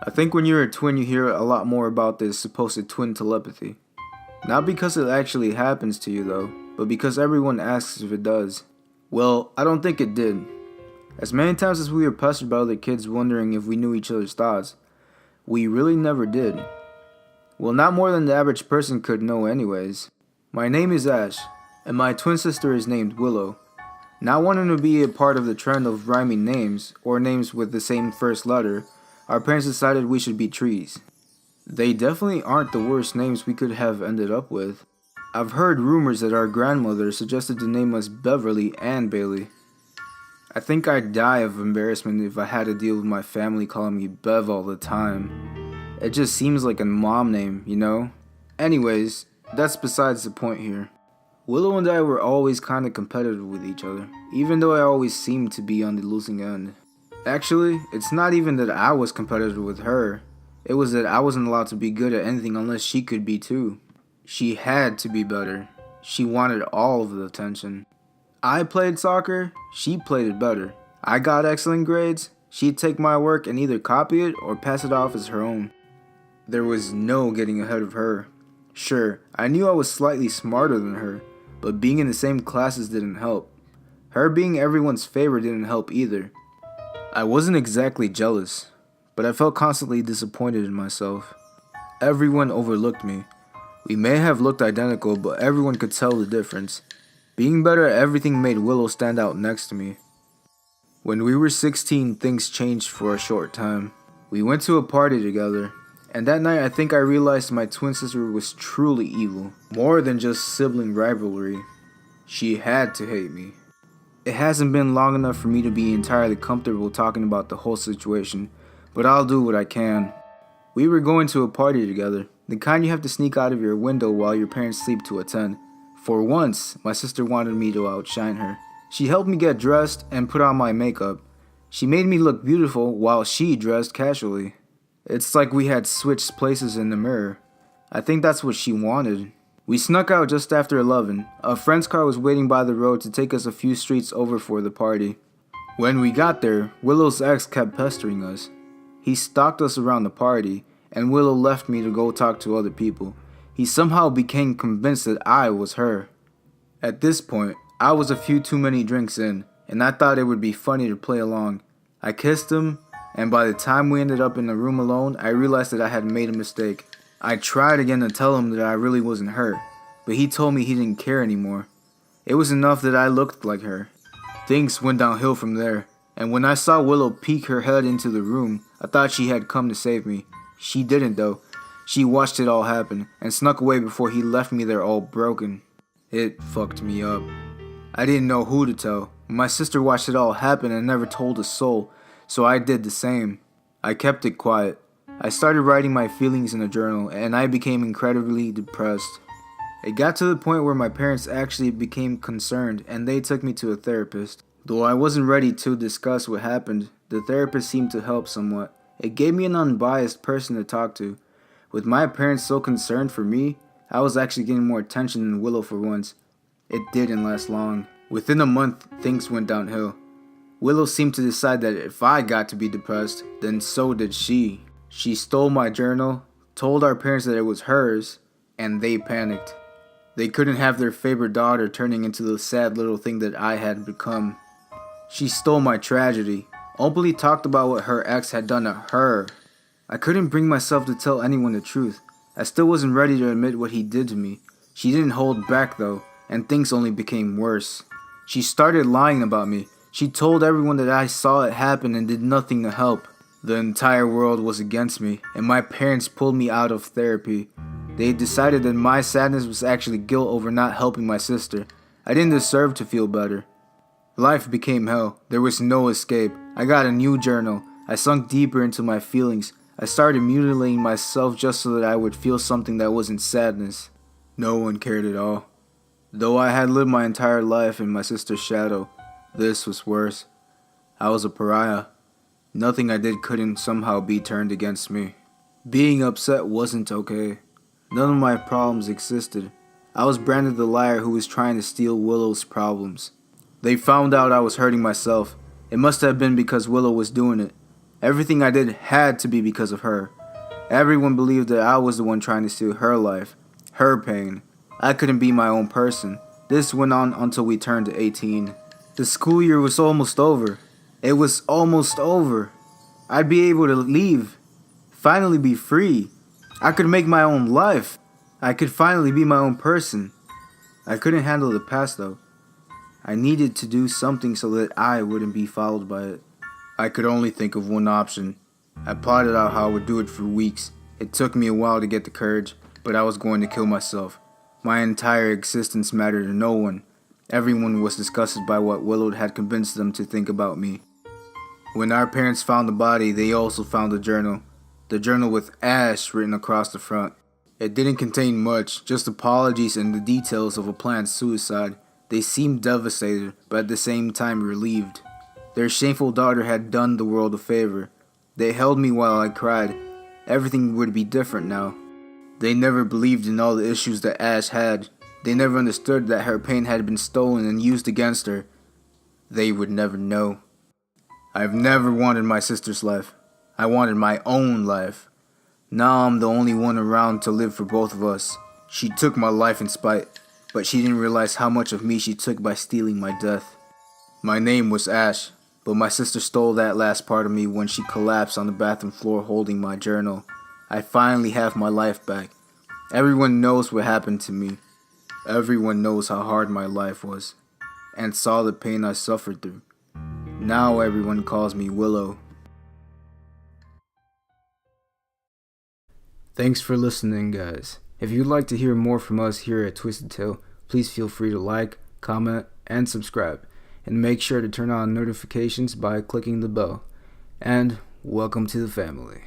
I think when you're a twin, you hear a lot more about this supposed twin telepathy. Not because it actually happens to you though, but because everyone asks if it does. Well, I don't think it did. As many times as we were pestered by other kids wondering if we knew each other's thoughts, we really never did. Well, not more than the average person could know anyways. My name is Ash, and my twin sister is named Willow. Not wanting to be a part of the trend of rhyming names, or names with the same first letter, our parents decided we should be trees. They definitely aren't the worst names we could have ended up with. I've heard rumors that our grandmother suggested to name us Beverly and Bailey. I think I'd die of embarrassment if I had to deal with my family calling me Bev all the time. It just seems like a mom name, you know? Anyways, that's besides the point here. Willow and I were always kinda competitive with each other, even though I always seemed to be on the losing end. Actually, it's not even that I was competitive with her. It was that I wasn't allowed to be good at anything unless she could be too. She had to be better. She wanted all of the attention. I played soccer, she played it better. I got excellent grades, she'd take my work and either copy it or pass it off as her own. There was no getting ahead of her. Sure, I knew I was slightly smarter than her, but being in the same classes didn't help. Her being everyone's favorite didn't help either. I wasn't exactly jealous, but I felt constantly disappointed in myself. Everyone overlooked me. We may have looked identical, but everyone could tell the difference. Being better at everything made Willow stand out next to me. When we were 16, things changed for a short time. We went to a party together, and that night I think I realized my twin sister was truly evil. More than just sibling rivalry. She had to hate me. It hasn't been long enough for me to be entirely comfortable talking about the whole situation, but I'll do what I can. We were going to a party together, the kind you have to sneak out of your window while your parents sleep to attend. For once, my sister wanted me to outshine her. She helped me get dressed and put on my makeup. She made me look beautiful while she dressed casually. It's like we had switched places in the mirror. I think that's what she wanted. We snuck out just after 11. A friend's car was waiting by the road to take us a few streets over for the party. When we got there, Willow's ex kept pestering us. He stalked us around the party, and Willow left me to go talk to other people. He somehow became convinced that I was her. At this point, I was a few too many drinks in, and I thought it would be funny to play along. I kissed him, and by the time we ended up in the room alone, I realized that I had made a mistake. I tried again to tell him that I really wasn't her, but he told me he didn't care anymore. It was enough that I looked like her. Things went downhill from there, and when I saw Willow peek her head into the room, I thought she had come to save me. She didn't though. She watched it all happen, and snuck away before he left me there all broken. It fucked me up. I didn't know who to tell. My sister watched it all happen and never told a soul, so I did the same. I kept it quiet. I started writing my feelings in a journal, and I became incredibly depressed. It got to the point where my parents actually became concerned, and they took me to a therapist. Though I wasn't ready to discuss what happened, the therapist seemed to help somewhat. It gave me an unbiased person to talk to. With my parents so concerned for me, I was actually getting more attention than Willow for once. It didn't last long. Within a month, things went downhill. Willow seemed to decide that if I got to be depressed, then so did she. She stole my journal, told our parents that it was hers, and they panicked. They couldn't have their favorite daughter turning into the sad little thing that I had become. She stole my tragedy, openly talked about what her ex had done to her. I couldn't bring myself to tell anyone the truth. I still wasn't ready to admit what he did to me. She didn't hold back though, and things only became worse. She started lying about me. She told everyone that I saw it happen and did nothing to help. The entire world was against me, and my parents pulled me out of therapy. They decided that my sadness was actually guilt over not helping my sister. I didn't deserve to feel better. Life became hell. There was no escape. I got a new journal. I sunk deeper into my feelings. I started mutilating myself just so that I would feel something that wasn't sadness. No one cared at all. Though I had lived my entire life in my sister's shadow, this was worse. I was a pariah. Nothing I did couldn't somehow be turned against me. Being upset wasn't okay. None of my problems existed. I was branded the liar who was trying to steal Willow's problems. They found out I was hurting myself. It must have been because Willow was doing it. Everything I did had to be because of her. Everyone believed that I was the one trying to steal her life, her pain. I couldn't be my own person. This went on until we turned 18. The school year was almost over. It was almost over. I'd be able to leave. Finally be free. I could make my own life. I could finally be my own person. I couldn't handle the past though. I needed to do something so that I wouldn't be followed by it. I could only think of one option. I plotted out how I would do it for weeks. It took me a while to get the courage, but I was going to kill myself. My entire existence mattered to no one. Everyone was disgusted by what Willow had convinced them to think about me. When our parents found the body, they also found the journal. The journal with Ash written across the front. It didn't contain much, just apologies and the details of a planned suicide. They seemed devastated, but at the same time relieved. Their shameful daughter had done the world a favor. They held me while I cried. Everything would be different now. They never believed in all the issues that Ash had. They never understood that her pain had been stolen and used against her. They would never know. I've never wanted my sister's life. I wanted my own life. Now I'm the only one around to live for both of us. She took my life in spite, but she didn't realize how much of me she took by stealing my death. My name was Ash, but my sister stole that last part of me when she collapsed on the bathroom floor holding my journal. I finally have my life back. Everyone knows what happened to me. Everyone knows how hard my life was, and saw the pain I suffered through. Now everyone calls me Willow. Thanks for listening, guys. If you'd like to hear more from us here at Twisted Tale, please feel free to like, comment, and subscribe. And make sure to turn on notifications by clicking the bell. And welcome to the family.